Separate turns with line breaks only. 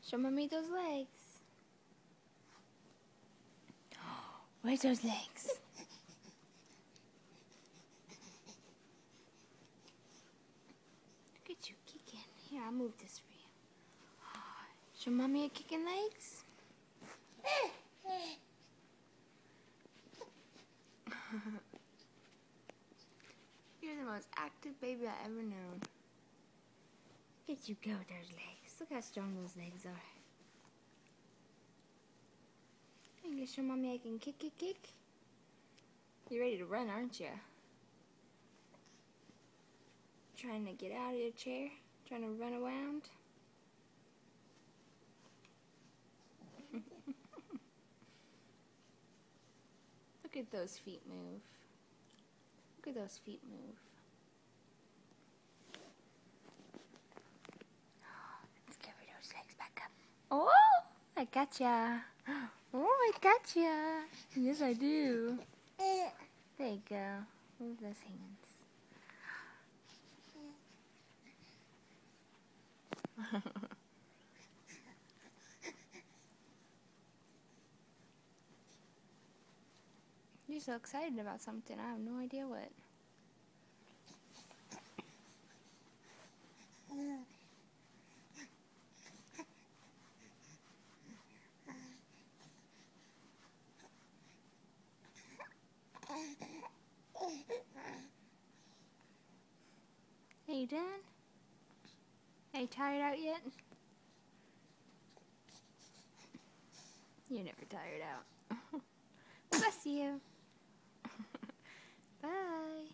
Show mommy those legs. Where's those legs? Look at you kicking. Here, I'll move this for you. Show mommy your kicking legs. You're the most active baby I ever known. Look at you go with those legs. Look how strong those legs are. You can show mommy I can kick, kick, kick. You're ready to run, aren't you? Trying to get out of your chair? Trying to run around? Look at those feet move. Look at those feet move. Let's cover those legs back up. Oh, I gotcha. Oh, I gotcha. Yes, I do. There you go. Move those hands. You're so excited about something. I have no idea what. Are you done? Are you tired out yet? You're never tired out. Bless you. Bye.